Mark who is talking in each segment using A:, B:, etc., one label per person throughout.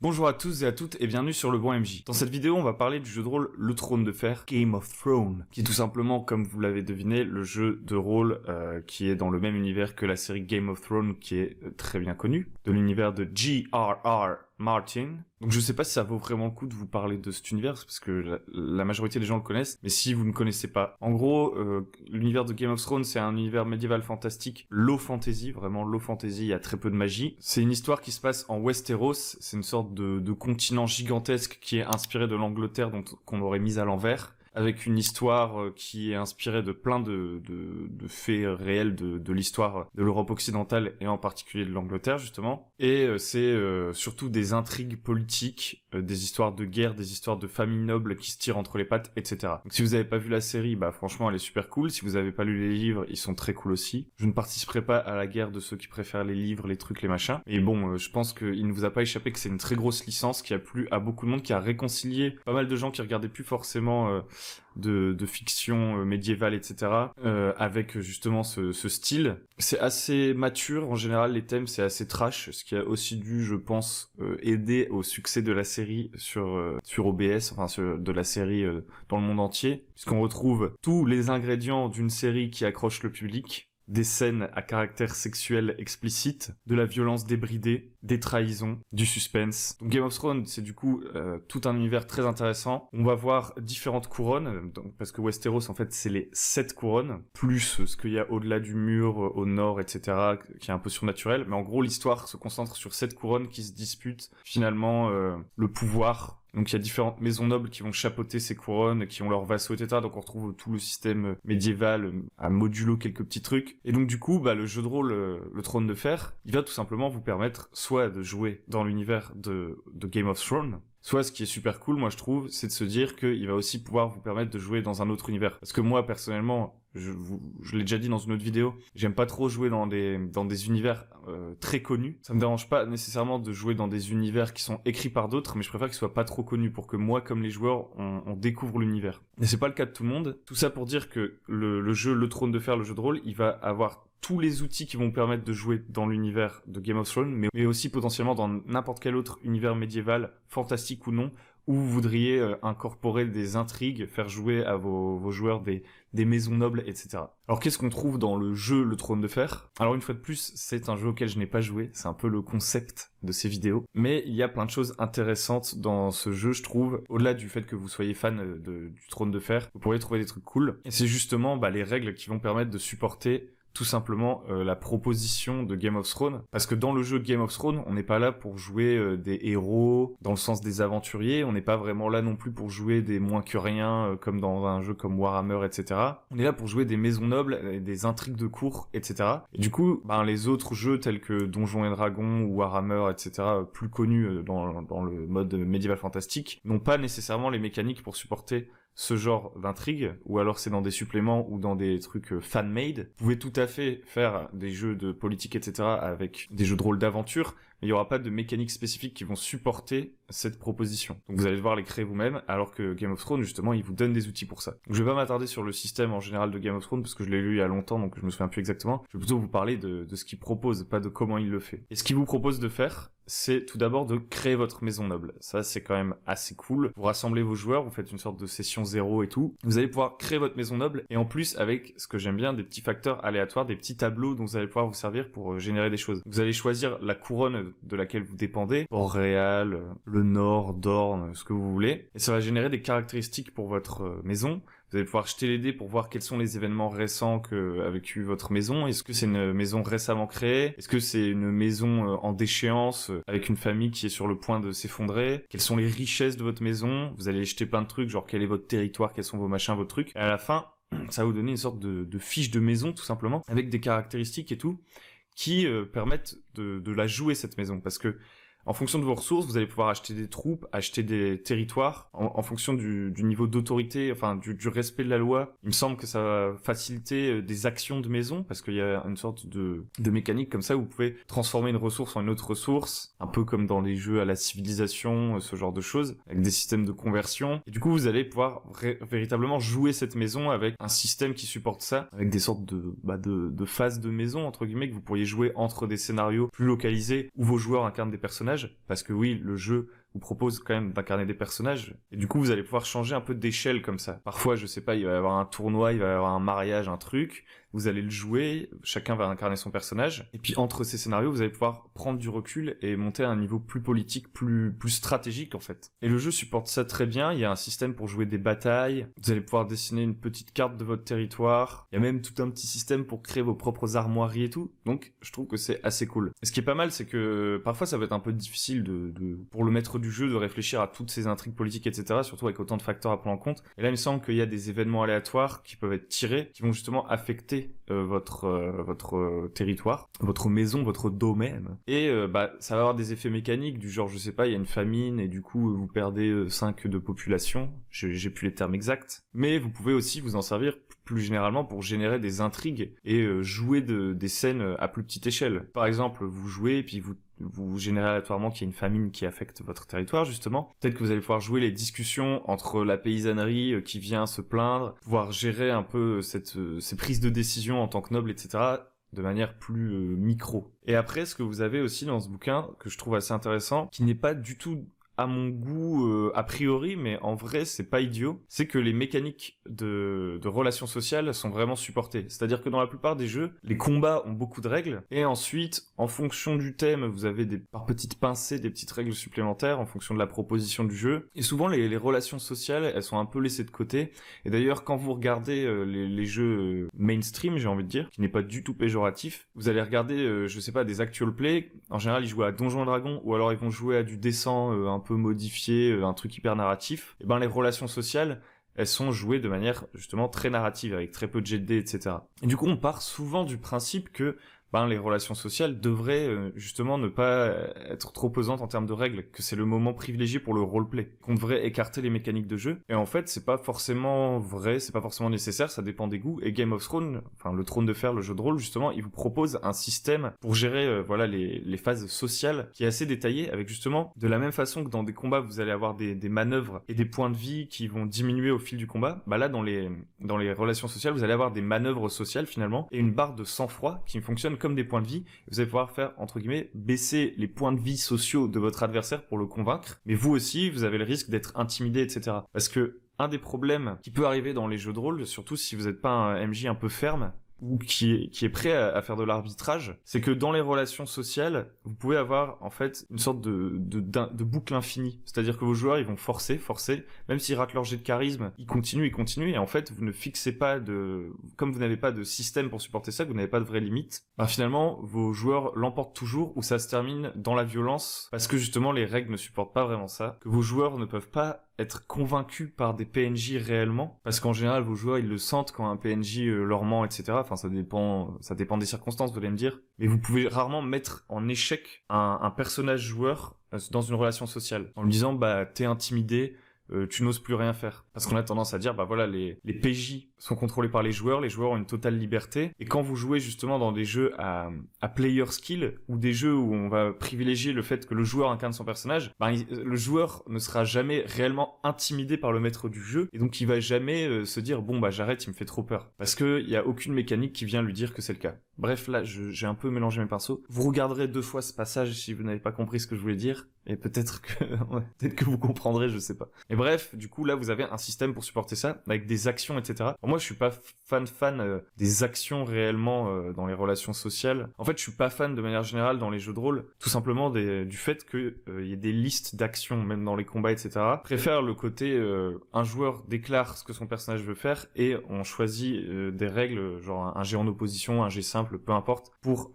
A: Bonjour à tous et à toutes et bienvenue sur Le Bon MJ. Dans cette vidéo, on va parler du jeu de rôle Le Trône de Fer, Game of Thrones, qui est tout simplement, comme vous l'avez deviné, le jeu de rôle qui est dans le même univers que la série Game of Thrones, qui est très bien connue, de l'univers de J.R.R. Martin. Donc je sais pas si ça vaut vraiment le coup de vous parler de cet univers, parce que la majorité des gens le connaissent, mais si vous ne connaissez pas. En gros, l'univers de Game of Thrones, c'est un univers médiéval fantastique, low fantasy, vraiment low fantasy, il y a très peu de magie. C'est une histoire qui se passe en Westeros, c'est une sorte de continent gigantesque qui est inspiré de l'Angleterre qu'on aurait mis à l'envers, avec une histoire qui est inspirée de plein de faits réels de l'histoire de l'Europe occidentale et en particulier de l'Angleterre justement. Et c'est surtout des intrigues politiques, des histoires de guerre, des histoires de familles nobles qui se tirent entre les pattes, etc. Donc si vous avez pas vu la série, bah franchement elle est super cool. Si vous avez pas lu les livres, ils sont très cool aussi. Je ne participerai pas à la guerre de ceux qui préfèrent les livres, les trucs, les machins. Et bon, je pense qu'il ne vous a pas échappé que c'est une très grosse licence qui a plu à beaucoup de monde, qui a réconcilié pas mal de gens qui regardaient plus forcément de fiction médiévale, etc. Avec justement ce style. C'est assez mature, en général les thèmes c'est assez trash, ce qui a aussi dû, je pense, aider au succès de la série sur OBS, enfin de la série dans le monde entier, puisqu'on retrouve tous les ingrédients d'une série qui accroche le public. Des scènes à caractère sexuel explicite, de la violence débridée, des trahisons, du suspense. Donc Game of Thrones, c'est du coup tout un univers très intéressant. On va voir différentes couronnes, donc, parce que Westeros, en fait, c'est les 7 couronnes, plus ce qu'il y a au-delà du mur, au nord, etc., qui est un peu surnaturel. Mais en gros, l'histoire se concentre sur 7 couronnes qui se disputent finalement le pouvoir. Donc il y a différentes maisons nobles qui vont chapeauter ces couronnes, qui ont leurs vassaux, etc. Donc on retrouve tout le système médiéval à modulo quelques petits trucs. Et donc du coup, bah, le jeu de rôle, le Trône de Fer, il va tout simplement vous permettre soit de jouer dans l'univers de Game of Thrones, soit ce qui est super cool, moi je trouve, c'est de se dire qu'il va aussi pouvoir vous permettre de jouer dans un autre univers. Parce que moi, personnellement, je l'ai déjà dit dans une autre vidéo, j'aime pas trop jouer dans des univers très connus. Ça me dérange pas nécessairement de jouer dans des univers qui sont écrits par d'autres, mais je préfère qu'ils soient pas trop connus pour que moi, comme les joueurs, on découvre l'univers. Et c'est pas le cas de tout le monde. Tout ça pour dire que le jeu, le Trône de Fer, le jeu de rôle, il va avoir tous les outils qui vont permettre de jouer dans l'univers de Game of Thrones, mais aussi potentiellement dans n'importe quel autre univers médiéval, fantastique ou non, où vous voudriez incorporer des intrigues, faire jouer à vos joueurs des maisons nobles, etc. Alors qu'est-ce qu'on trouve dans le jeu Le Trône de Fer ? Alors une fois de plus, c'est un jeu auquel je n'ai pas joué, c'est un peu le concept de ces vidéos, mais il y a plein de choses intéressantes dans ce jeu, je trouve. Au-delà du fait que vous soyez fan du Trône de Fer, vous pourriez trouver des trucs cool, et c'est justement les règles qui vont permettre de supporter tout simplement la proposition de Game of Thrones, parce que dans le jeu de Game of Thrones, on n'est pas là pour jouer des héros dans le sens des aventuriers, on n'est pas vraiment là non plus pour jouer des moins que rien comme dans un jeu comme Warhammer, etc. On est là pour jouer des maisons nobles, des intrigues de cour, etc. Et du coup, les autres jeux tels que Donjons et Dragons ou Warhammer, etc., plus connus dans le mode médiéval fantastique, n'ont pas nécessairement les mécaniques pour supporter ce genre d'intrigue, ou alors c'est dans des suppléments ou dans des trucs fan-made. Vous pouvez tout à fait faire des jeux de politique, etc. avec des jeux de rôle d'aventure, mais il n'y aura pas de mécaniques spécifiques qui vont supporter cette proposition. Donc vous allez devoir les créer vous-même, alors que Game of Thrones, justement, il vous donne des outils pour ça. Donc je vais pas m'attarder sur le système en général de Game of Thrones, parce que je l'ai lu il y a longtemps, donc je me souviens plus exactement. Je vais plutôt vous parler de ce qu'il propose, pas de comment il le fait. Et ce qu'il vous propose de faire, c'est tout d'abord de créer votre maison noble. Ça, c'est quand même assez cool. Vous rassemblez vos joueurs, vous faites une sorte de session 0 et tout. Vous allez pouvoir créer votre maison noble, et en plus, avec ce que j'aime bien, des petits facteurs aléatoires, des petits tableaux dont vous allez pouvoir vous servir pour générer des choses. Vous allez choisir la couronne de laquelle vous dépendez, Port-Réal, le Nord, Dorne, ce que vous voulez, et ça va générer des caractéristiques pour votre maison. Vous allez pouvoir jeter les dés pour voir quels sont les événements récents qu'a vécu votre maison. Est-ce que c'est une maison récemment créée ? Est-ce que c'est une maison en déchéance avec une famille qui est sur le point de s'effondrer ? Quelles sont les richesses de votre maison ? Vous allez jeter plein de trucs, genre quel est votre territoire, quels sont vos machins, vos trucs. Et à la fin, ça va vous donner une sorte de fiche de maison, tout simplement, avec des caractéristiques et tout, qui permettent de la jouer, cette maison. Parce que En fonction de vos ressources, vous allez pouvoir acheter des troupes, acheter des territoires, en fonction du niveau d'autorité, enfin du respect de la loi. Il me semble que ça va faciliter des actions de maison, parce qu'il y a une sorte de mécanique comme ça où vous pouvez transformer une ressource en une autre ressource, un peu comme dans les jeux à la civilisation, ce genre de choses, avec des systèmes de conversion. Et du coup, vous allez pouvoir véritablement jouer cette maison avec un système qui supporte ça, avec des sortes de phases de maison, entre guillemets, que vous pourriez jouer entre des scénarios plus localisés où vos joueurs incarnent des personnages, parce que oui, le jeu vous propose quand même d'incarner des personnages, et du coup vous allez pouvoir changer un peu d'échelle comme ça. Parfois, je sais pas, il va y avoir un tournoi, il va y avoir un mariage, un truc, vous allez le jouer, chacun va incarner son personnage, et puis entre ces scénarios, vous allez pouvoir prendre du recul et monter à un niveau plus politique, plus stratégique en fait. Et le jeu supporte ça très bien, il y a un système pour jouer des batailles, vous allez pouvoir dessiner une petite carte de votre territoire, il y a même tout un petit système pour créer vos propres armoiries et tout, donc je trouve que c'est assez cool. Et ce qui est pas mal, c'est que parfois ça va être un peu difficile pour le maître du jeu de réfléchir à toutes ces intrigues politiques, etc., surtout avec autant de facteurs à prendre en compte. Et là, il me semble qu'il y a des événements aléatoires qui peuvent être tirés, qui vont justement affecter votre territoire, votre maison, votre domaine. Et ça va avoir des effets mécaniques du genre, je sais pas, il y a une famine et du coup vous perdez 5 de population, j'ai plus les termes exacts, mais vous pouvez aussi vous en servir plus généralement pour générer des intrigues et jouer des scènes à plus petite échelle. Par exemple, vous jouez et puis vous générez aléatoirement qu'il y a une famine qui affecte votre territoire, justement. Peut-être que vous allez pouvoir jouer les discussions entre la paysannerie qui vient se plaindre, pouvoir gérer un peu ces prises de décision en tant que noble, etc., de manière plus micro. Et après, ce que vous avez aussi dans ce bouquin, que je trouve assez intéressant, qui n'est pas du tout à mon goût a priori, mais en vrai c'est pas idiot, c'est que les mécaniques de relations sociales sont vraiment supportées. C'est-à-dire que dans la plupart des jeux, les combats ont beaucoup de règles, et ensuite, en fonction du thème, vous avez par petites pincées des petites règles supplémentaires en fonction de la proposition du jeu. Et souvent les relations sociales, elles sont un peu laissées de côté. Et d'ailleurs, quand vous regardez les jeux mainstream, j'ai envie de dire, qui n'est pas du tout péjoratif, vous allez regarder, je sais pas, des actual play. En général, ils jouent à Donjons et Dragons, ou alors ils vont jouer à du dessin un peu modifié, un truc hyper narratif. Et ben les relations sociales, elles sont jouées de manière justement très narrative, avec très peu de jet de dés, etc. Et du coup, on part souvent du principe que les relations sociales devraient justement ne pas être trop pesantes en termes de règles, que c'est le moment privilégié pour le roleplay, qu'on devrait écarter les mécaniques de jeu. Et en fait, c'est pas forcément vrai, c'est pas forcément nécessaire, ça dépend des goûts. Et Game of Thrones, enfin le Trône de Fer, le jeu de rôle, justement, il vous propose un système pour gérer les phases sociales qui est assez détaillé, avec justement, de la même façon que dans des combats, vous allez avoir des manœuvres et des points de vie qui vont diminuer au fil du combat. Là, dans les relations sociales, vous allez avoir des manœuvres sociales finalement, et une barre de sang-froid qui fonctionne comme des points de vie. Vous allez pouvoir faire, entre guillemets, baisser les points de vie sociaux de votre adversaire pour le convaincre, mais vous aussi, vous avez le risque d'être intimidé, etc. Parce que un des problèmes qui peut arriver dans les jeux de rôle, surtout si vous n'êtes pas un MJ un peu ferme, ou qui est prêt à faire de l'arbitrage, c'est que dans les relations sociales, vous pouvez avoir en fait une sorte de boucle infinie. C'est-à-dire que vos joueurs, ils vont forcer, même s'ils ratent leur jet de charisme, ils continuent, et en fait, vous ne fixez pas comme vous n'avez pas de système pour supporter ça, que vous n'avez pas de vraies limites, finalement, vos joueurs l'emportent toujours, ou ça se termine dans la violence, parce que justement, les règles ne supportent pas vraiment ça, que vos joueurs ne peuvent pas être convaincus par des PNJ réellement, parce qu'en général vos joueurs ils le sentent quand un PNJ leur ment, etc. Enfin ça dépend des circonstances, vous allez me dire, mais vous pouvez rarement mettre en échec un personnage joueur dans une relation sociale en lui disant t'es intimidé, tu n'oses plus rien faire, parce qu'on a tendance à dire les PJ sont contrôlés par les joueurs ont une totale liberté, et quand vous jouez justement dans des jeux à player skill, ou des jeux où on va privilégier le fait que le joueur incarne son personnage, le joueur ne sera jamais réellement intimidé par le maître du jeu, et donc il va jamais se dire j'arrête, il me fait trop peur, parce que il y a aucune mécanique qui vient lui dire que c'est le cas. Bref, là j'ai un peu mélangé mes pinceaux. Vous regarderez 2 fois ce passage si vous n'avez pas compris ce que je voulais dire, et peut-être que vous comprendrez, je sais pas. Et bref, du coup là vous avez un système pour supporter ça, avec des actions, etc. Moi je suis pas fan des actions réellement dans les relations sociales. En fait je suis pas fan de manière générale dans les jeux de rôle, tout simplement du fait que y ait des listes d'actions même dans les combats, etc. Je préfère le côté un joueur déclare ce que son personnage veut faire, et on choisit des règles, genre un jet en opposition, un jet simple, peu importe, pour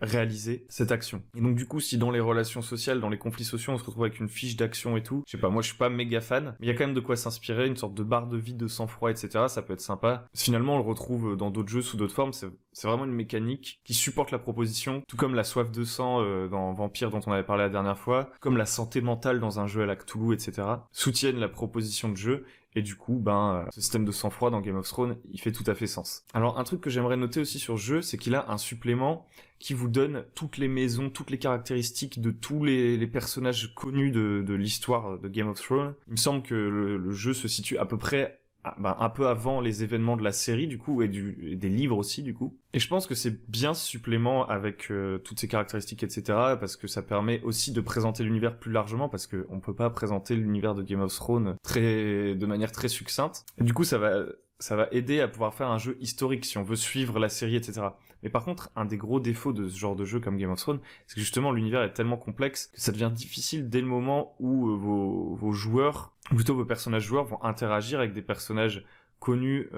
A: réaliser cette action. Et donc du coup si dans les relations sociales, dans les conflits sociaux, on se retrouve avec une fiche d'action et tout, je sais pas, moi je suis pas méga fan, mais il y a quand même de quoi s'inspirer, une sorte de barre de vie, de sang-froid, etc. Ça peut être être sympa. Finalement, on le retrouve dans d'autres jeux sous d'autres formes. C'est vraiment une mécanique qui supporte la proposition, tout comme la soif de sang dans Vampire dont on avait parlé la dernière fois, comme la santé mentale dans un jeu à la Cthulhu, etc. soutiennent la proposition de jeu. Et du coup, ce système de sang-froid dans Game of Thrones, il fait tout à fait sens. Alors, un truc que j'aimerais noter aussi sur le jeu, c'est qu'il a un supplément qui vous donne toutes les maisons, toutes les caractéristiques de tous les personnages connus de l'histoire de Game of Thrones. Il me semble que le jeu se situe à peu près un peu avant les événements de la série du coup et des livres aussi du coup. Et je pense que c'est bien ce supplément avec toutes ces caractéristiques etc. parce que ça permet aussi de présenter l'univers plus largement parce que on peut pas présenter l'univers de Game of Thrones de manière très succincte. Et du coup ça va aider à pouvoir faire un jeu historique si on veut suivre la série etc. Mais par contre, un des gros défauts de ce genre de jeu comme Game of Thrones, c'est que justement l'univers est tellement complexe que ça devient difficile dès le moment où vos joueurs, ou plutôt vos personnages joueurs vont interagir avec des personnages connus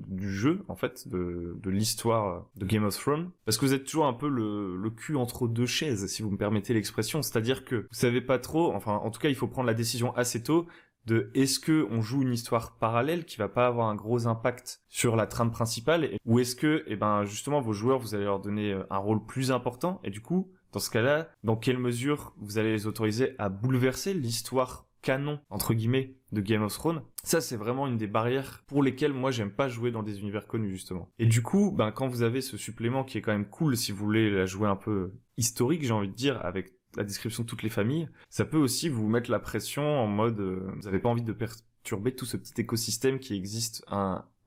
A: du jeu, en fait, de l'histoire de Game of Thrones. Parce que vous êtes toujours un peu le cul entre deux chaises, si vous me permettez l'expression. C'est-à-dire que vous savez pas trop, enfin en tout cas il faut prendre la décision assez tôt, de est-ce que on joue une histoire parallèle qui va pas avoir un gros impact sur la trame principale ou est-ce que justement vos joueurs vous allez leur donner un rôle plus important et du coup dans ce cas-là dans quelle mesure vous allez les autoriser à bouleverser l'histoire canon entre guillemets de Game of Thrones. Ça c'est vraiment une des barrières pour lesquelles moi j'aime pas jouer dans des univers connus justement. Et du coup quand vous avez ce supplément qui est quand même cool si vous voulez la jouer un peu historique j'ai envie de dire avec la description de toutes les familles, ça peut aussi vous mettre la pression en mode vous avez pas envie de perturber tout ce petit écosystème qui existe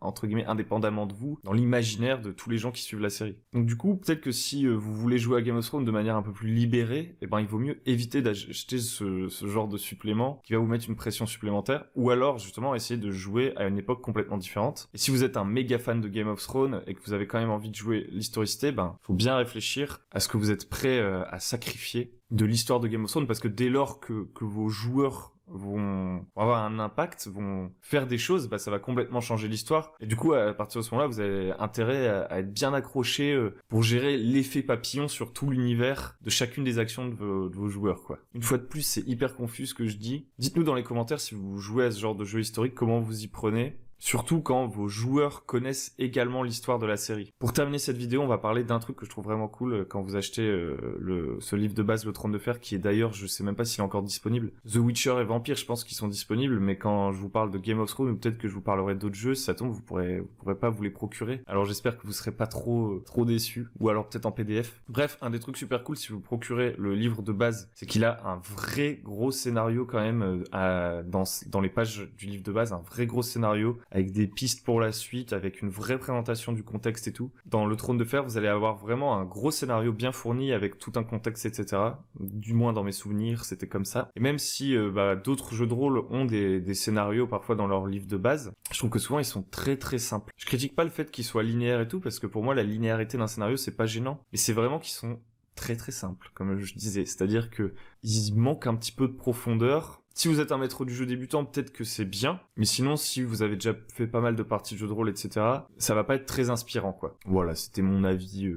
A: entre guillemets indépendamment de vous dans l'imaginaire de tous les gens qui suivent la série. Donc du coup, peut-être que si vous voulez jouer à Game of Thrones de manière un peu plus libérée, il vaut mieux éviter d'acheter ce genre de supplément qui va vous mettre une pression supplémentaire ou alors justement essayer de jouer à une époque complètement différente. Et si vous êtes un méga fan de Game of Thrones et que vous avez quand même envie de jouer l'historicité, faut bien réfléchir à ce que vous êtes prêt à sacrifier de l'histoire de Game of Thrones parce que dès lors que vos joueurs vont avoir un impact, vont faire des choses, ça va complètement changer l'histoire. Et du coup, à partir de ce moment-là, vous avez intérêt à être bien accroché pour gérer l'effet papillon sur tout l'univers de chacune des actions de vos joueurs, quoi. Une fois de plus, c'est hyper confus ce que je dis. Dites-nous dans les commentaires si vous jouez à ce genre de jeu historique, comment vous y prenez. Surtout quand vos joueurs connaissent également l'histoire de la série. Pour terminer cette vidéo, on va parler d'un truc que je trouve vraiment cool quand vous achetez ce livre de base, Le Trône de Fer, qui est d'ailleurs, je sais même pas s'il est encore disponible. The Witcher et Vampire, je pense qu'ils sont disponibles, mais quand je vous parle de Game of Thrones, ou peut-être que je vous parlerai d'autres jeux, si ça tombe, vous pourrez pas vous les procurer. Alors j'espère que vous serez pas trop déçus, ou alors peut-être en PDF. Bref, un des trucs super cool si vous procurez le livre de base, c'est qu'il a un vrai gros scénario quand même dans les pages du livre de base, un vrai gros scénario avec des pistes pour la suite, avec une vraie présentation du contexte et tout. Dans Le Trône de Fer, vous allez avoir vraiment un gros scénario bien fourni avec tout un contexte, etc. Du moins dans mes souvenirs, c'était comme ça. Et même si d'autres jeux de rôle ont des scénarios parfois dans leur livre de base, je trouve que souvent ils sont très très simples. Je critique pas le fait qu'ils soient linéaires et tout, parce que pour moi la linéarité d'un scénario c'est pas gênant, mais c'est vraiment qu'ils sont très très simples, comme je disais. C'est-à-dire que il manque un petit peu de profondeur. Si vous êtes un maître du jeu débutant, peut-être que c'est bien, mais sinon, si vous avez déjà fait pas mal de parties de jeux de rôle, etc., ça va pas être très inspirant, quoi. Voilà, c'était mon avis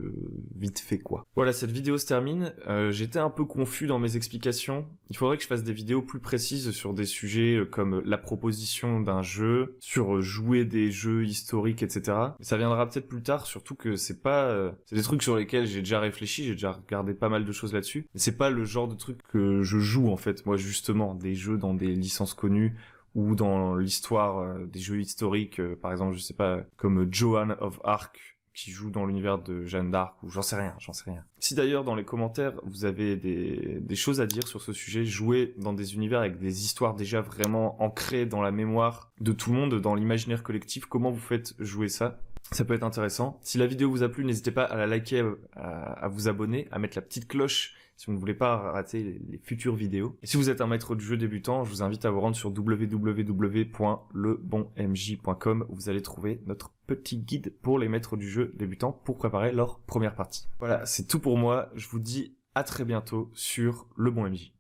A: vite fait, quoi. Voilà, cette vidéo se termine. J'étais un peu confus dans mes explications. Il faudrait que je fasse des vidéos plus précises sur des sujets comme la proposition d'un jeu, sur jouer des jeux historiques, etc. Mais ça viendra peut-être plus tard, surtout que c'est des trucs sur lesquels j'ai déjà réfléchi, j'ai déjà regardé pas mal de choses là-dessus, mais c'est pas le genre de truc que je joue, en fait, moi, justement, des jeux dans des licences connues ou dans l'histoire des jeux historiques, par exemple, je sais pas, comme Joan of Arc qui joue dans l'univers de Jeanne d'Arc ou j'en sais rien. Si d'ailleurs dans les commentaires vous avez des choses à dire sur ce sujet, jouer dans des univers avec des histoires déjà vraiment ancrées dans la mémoire de tout le monde, dans l'imaginaire collectif, comment vous faites jouer ça? Ça peut être intéressant. Si la vidéo vous a plu, n'hésitez pas à la liker, à vous abonner, à mettre la petite cloche si vous ne voulez pas rater les futures vidéos. Et si vous êtes un maître du jeu débutant, je vous invite à vous rendre sur www.lebonmj.com où vous allez trouver notre petit guide pour les maîtres du jeu débutants pour préparer leur première partie. Voilà, c'est tout pour moi. Je vous dis à très bientôt sur Le Bon MJ.